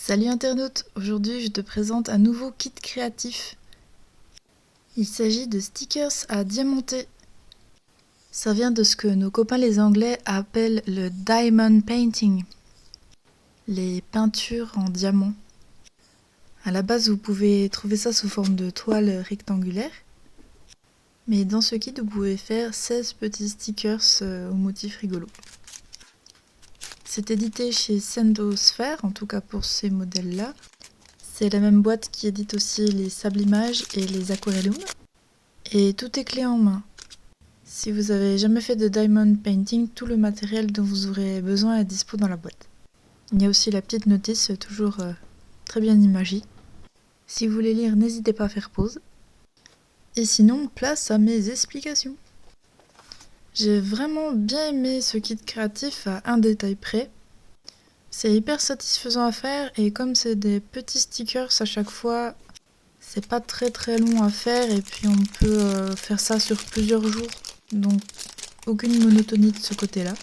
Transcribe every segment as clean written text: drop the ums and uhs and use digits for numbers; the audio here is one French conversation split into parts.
Salut internaute, aujourd'hui je te présente un nouveau kit créatif. Il s'agit de stickers à diamanter. Ça vient de ce que nos copains les anglais appellent le diamond painting, les peintures en diamant. À la base vous pouvez trouver ça sous forme de toile rectangulaire, mais dans ce kit vous pouvez faire 16 petits stickers au motif rigolo. C'est édité chez Sendosphere, en tout cas pour ces modèles-là. C'est la même boîte qui édite aussi les Sablimages et les Aquarellum. Et tout est clé en main. Si vous avez jamais fait de diamond painting, tout le matériel dont vous aurez besoin est dispo dans la boîte. Il y a aussi la petite notice, toujours très bien imagée. Si vous voulez lire, n'hésitez pas à faire pause. Et sinon, place à mes explications. J'ai vraiment bien aimé ce kit créatif à un détail près. C'est hyper satisfaisant à faire et comme c'est des petits stickers à chaque fois, c'est pas très long à faire et puis on peut faire ça sur plusieurs jours. Donc aucune monotonie de ce côté-là.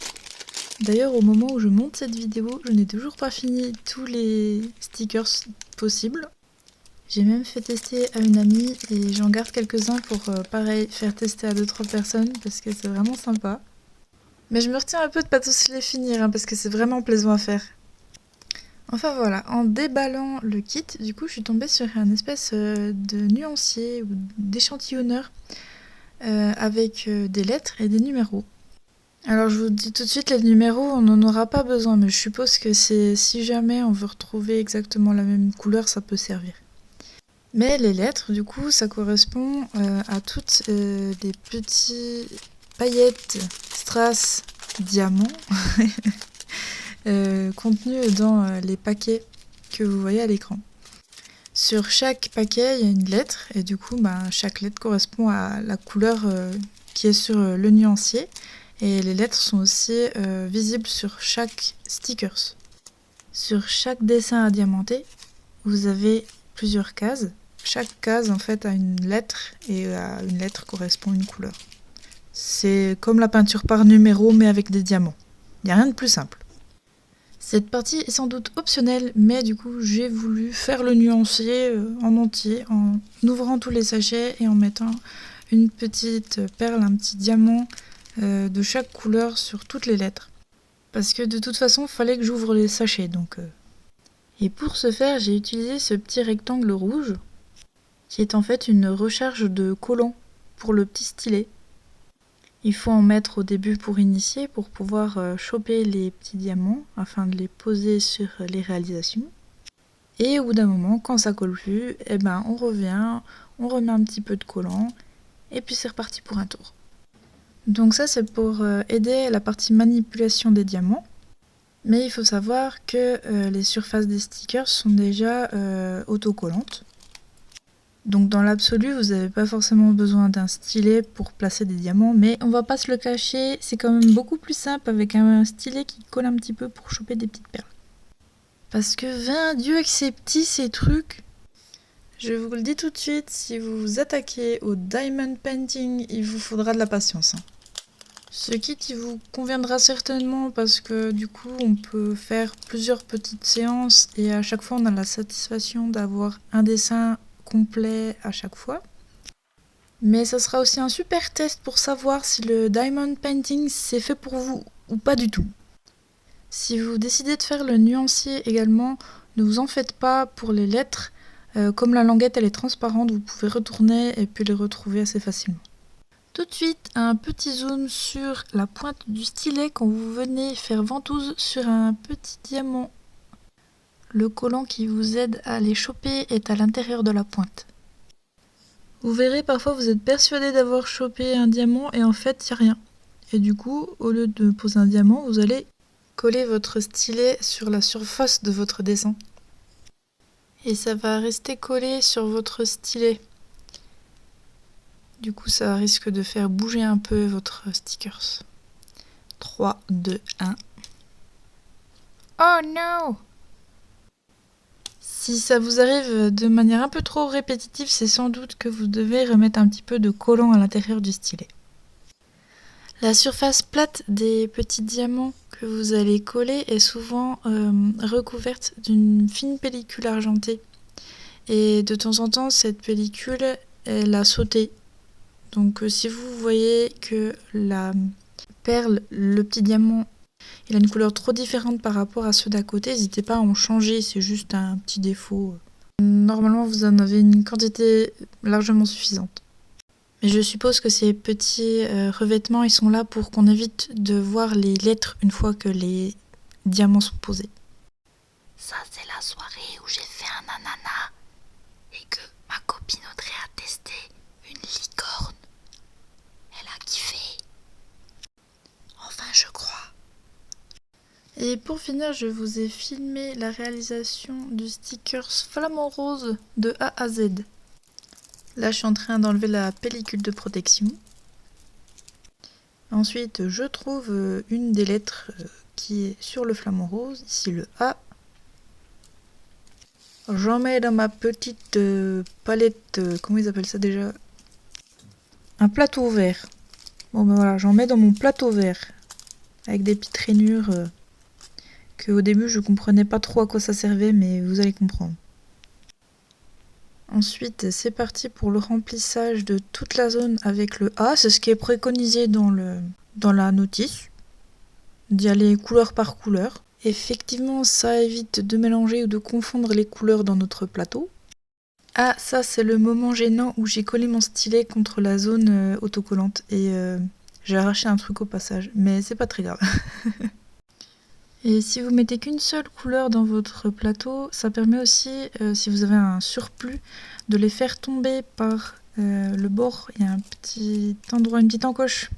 D'ailleurs au moment où je monte cette vidéo, je n'ai toujours pas fini tous les stickers possibles. J'ai même fait tester à une amie et j'en garde quelques-uns pour pareil faire tester à 2-3 personnes parce que c'est vraiment sympa. Mais je me retiens un peu de pas tous les finir parce que c'est vraiment plaisant à faire. Enfin voilà, en déballant le kit, du coup je suis tombée sur un espèce de nuancier ou d'échantillonneur avec des lettres et des numéros. Alors je vous dis tout de suite, les numéros on n'en aura pas besoin, mais je suppose que c'est si jamais on veut retrouver exactement la même couleur, ça peut servir. Mais les lettres, du coup, ça correspond à toutes les petites paillettes, strass, diamants contenus dans les paquets que vous voyez à l'écran. Sur chaque paquet, il y a une lettre et du coup, chaque lettre correspond à la couleur qui est sur le nuancier. Et les lettres sont aussi visibles sur chaque stickers. Sur chaque dessin à diamanter, vous avez plusieurs cases. Chaque case en fait a une lettre et à une lettre correspond une couleur. C'est comme la peinture par numéro mais avec des diamants. Il n'y a rien de plus simple. Cette partie est sans doute optionnelle, mais du coup j'ai voulu faire le nuancier en entier en ouvrant tous les sachets et en mettant une petite perle, un petit diamant de chaque couleur sur toutes les lettres. Parce que de toute façon il fallait que j'ouvre les sachets donc. Et pour ce faire j'ai utilisé ce petit rectangle rouge qui est en fait une recharge de collant pour le petit stylet. Il faut en mettre au début pour initier, pour pouvoir choper les petits diamants afin de les poser sur les réalisations. Et au bout d'un moment, quand ça colle plus, on revient, on remet un petit peu de collant et puis c'est reparti pour un tour. Donc ça c'est pour aider la partie manipulation des diamants. Mais il faut savoir que les surfaces des stickers sont déjà autocollantes. Donc dans l'absolu, vous n'avez pas forcément besoin d'un stylet pour placer des diamants, mais on va pas se le cacher, c'est quand même beaucoup plus simple avec un stylet qui colle un petit peu pour choper des petites perles. Parce que vain Dieu que c'est petit ces trucs. Je vous le dis tout de suite, si vous vous attaquez au diamond painting, il vous faudra de la patience. Ce kit il vous conviendra certainement parce que du coup on peut faire plusieurs petites séances et à chaque fois on a la satisfaction d'avoir un dessin complet à chaque fois. Mais ça sera aussi un super test pour savoir si le diamond painting c'est fait pour vous ou pas du tout. Si vous décidez de faire le nuancier également, ne vous en faites pas pour les lettres. Comme la languette elle est transparente, vous pouvez retourner et puis les retrouver assez facilement. Tout de suite, un petit zoom sur la pointe du stylet quand vous venez faire ventouse sur un petit diamant. Le collant qui vous aide à les choper est à l'intérieur de la pointe. Vous verrez, parfois vous êtes persuadé d'avoir chopé un diamant et en fait il n'y a rien. Et du coup, au lieu de poser un diamant, vous allez coller votre stylet sur la surface de votre dessin. Et ça va rester collé sur votre stylet. Du coup, ça risque de faire bouger un peu votre stickers. 3, 2, 1. Oh no! Si ça vous arrive de manière un peu trop répétitive, c'est sans doute que vous devez remettre un petit peu de collant à l'intérieur du stylet. La surface plate des petits diamants que vous allez coller est souvent recouverte d'une fine pellicule argentée. Et de temps en temps, cette pellicule, elle a sauté. Donc si vous voyez que la perle, le petit diamant, il a une couleur trop différente par rapport à ceux d'à côté, n'hésitez pas à en changer, c'est juste un petit défaut. Normalement, vous en avez une quantité largement suffisante. Mais je suppose que ces petits revêtements, ils sont là pour qu'on évite de voir les lettres une fois que les diamants sont posés. Ça, c'est la soirée où j'ai fait un ananas et que ma copine Audrey a testé une licorne. Elle a kiffé. Enfin, je crois. Et pour finir, je vous ai filmé la réalisation du sticker flamant rose de A à Z. Là, je suis en train d'enlever la pellicule de protection. Ensuite, je trouve une des lettres qui est sur le flamant rose, ici le A. J'en mets dans ma petite palette, comment ils appellent ça déjà? Un plateau vert. Bon ben voilà, j'en mets dans mon plateau vert. Avec des petites rainures que au début je comprenais pas trop à quoi ça servait, mais vous allez comprendre. Ensuite, c'est parti pour le remplissage de toute la zone avec le A. C'est ce qui est préconisé dans la notice, d'y aller couleur par couleur. Effectivement, ça évite de mélanger ou de confondre les couleurs dans notre plateau. Ah, ça c'est le moment gênant où j'ai collé mon stylet contre la zone autocollante et j'ai arraché un truc au passage, mais c'est pas très grave. Et si vous mettez qu'une seule couleur dans votre plateau, ça permet aussi, si vous avez un surplus, de les faire tomber par le bord. Il y a un petit endroit, une petite encoche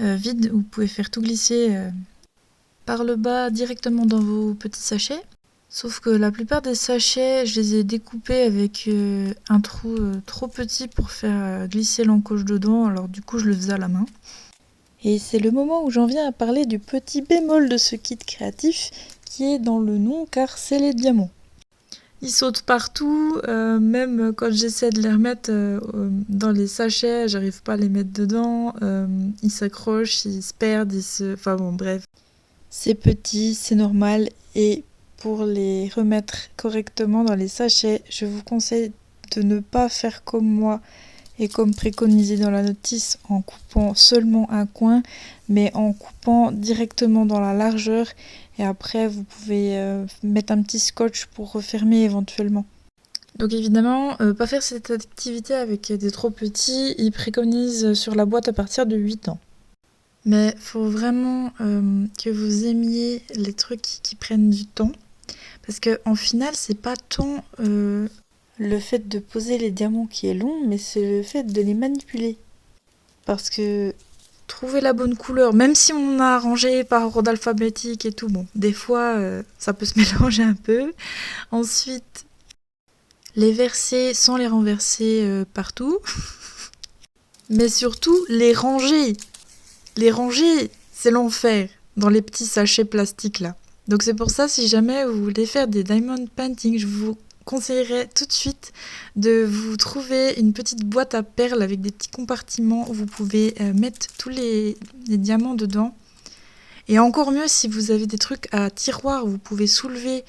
vide où vous pouvez faire tout glisser par le bas directement dans vos petits sachets. Sauf que la plupart des sachets, je les ai découpés avec un trou trop petit pour faire glisser l'encoche dedans, alors du coup je le faisais à la main. Et c'est le moment où j'en viens à parler du petit bémol de ce kit créatif qui est dans le nom, car c'est les diamants. Ils sautent partout, même quand j'essaie de les remettre dans les sachets, j'arrive pas à les mettre dedans, ils s'accrochent, ils se perdent, enfin bon bref. C'est petit, c'est normal, et pour les remettre correctement dans les sachets, je vous conseille de ne pas faire comme moi et comme préconisé dans la notice en coupant seulement un coin, mais en coupant directement dans la largeur et après vous pouvez mettre un petit scotch pour refermer éventuellement. Donc évidemment, pas faire cette activité avec des trop petits, ils préconisent sur la boîte à partir de 8 ans. Mais faut vraiment que vous aimiez les trucs qui prennent du temps, parce qu'en final c'est pas tant le fait de poser les diamants qui est long, mais c'est le fait de les manipuler. Parce que trouver la bonne couleur, même si on a arrangé par ordre alphabétique et tout, bon, des fois ça peut se mélanger un peu. Ensuite, les verser sans les renverser partout. Mais surtout, les ranger. Les ranger, c'est l'enfer dans les petits sachets plastiques là. Donc c'est pour ça, si jamais vous voulez faire des diamond painting, je vous conseillerais tout de suite de vous trouver une petite boîte à perles avec des petits compartiments où vous pouvez mettre tous les diamants dedans. Et encore mieux si vous avez des trucs à tiroir où vous pouvez soulever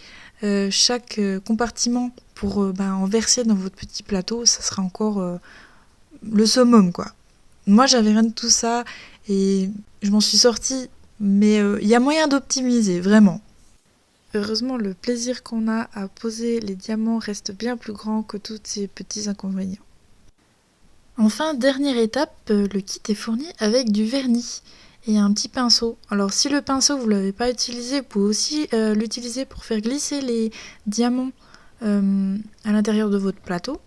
chaque compartiment pour en verser dans votre petit plateau, ça sera encore le summum quoi. Moi j'avais rien de tout ça et je m'en suis sortie, mais il y a moyen d'optimiser, vraiment. Heureusement, le plaisir qu'on a à poser les diamants reste bien plus grand que tous ces petits inconvénients. Enfin, dernière étape, le kit est fourni avec du vernis et un petit pinceau. Alors si le pinceau vous ne l'avez pas utilisé, vous pouvez aussi l'utiliser pour faire glisser les diamants à l'intérieur de votre plateau.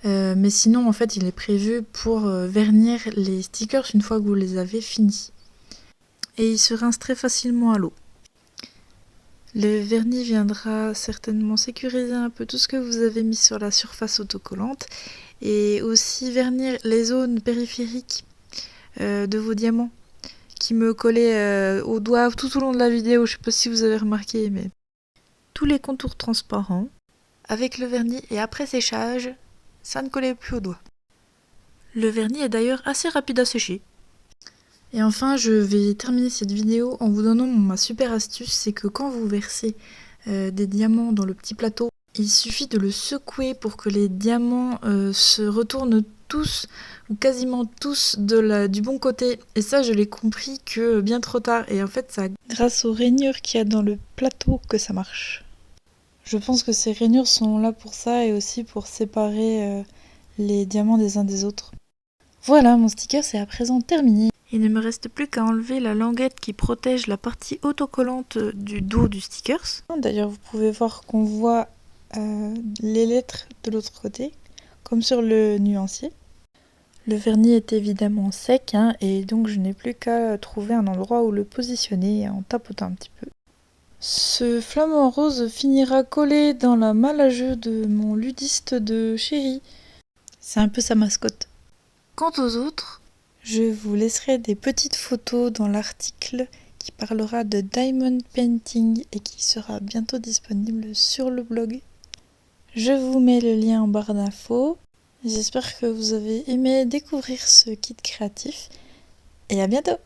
Mais sinon, en fait, il est prévu pour vernir les stickers une fois que vous les avez finis. Et il se rince très facilement à l'eau. Le vernis viendra certainement sécuriser un peu tout ce que vous avez mis sur la surface autocollante et aussi vernir les zones périphériques de vos diamants qui me collaient aux doigts tout au long de la vidéo. Je ne sais pas si vous avez remarqué, mais tous les contours transparents avec le vernis et après séchage, ça ne collait plus aux doigts. Le vernis est d'ailleurs assez rapide à sécher. Et enfin, je vais terminer cette vidéo en vous donnant ma super astuce, c'est que quand vous versez des diamants dans le petit plateau, il suffit de le secouer pour que les diamants se retournent tous ou quasiment tous du bon côté. Et ça, je l'ai compris que bien trop tard. Et en fait, c'est grâce aux rainures qu'il y a dans le plateau que ça marche. Je pense que ces rainures sont là pour ça et aussi pour séparer les diamants des uns des autres. Voilà, mon sticker c'est à présent terminé. Il ne me reste plus qu'à enlever la languette qui protège la partie autocollante du dos du sticker. D'ailleurs, vous pouvez voir qu'on voit les lettres de l'autre côté, comme sur le nuancier. Le vernis est évidemment sec, et donc je n'ai plus qu'à trouver un endroit où le positionner en tapotant un petit peu. Ce flamant rose finira collé dans la malle à jeu de mon ludiste de chéri. C'est un peu sa mascotte. Quant aux autres, je vous laisserai des petites photos dans l'article qui parlera de diamond painting et qui sera bientôt disponible sur le blog. Je vous mets le lien en barre d'infos. J'espère que vous avez aimé découvrir ce kit créatif et à bientôt!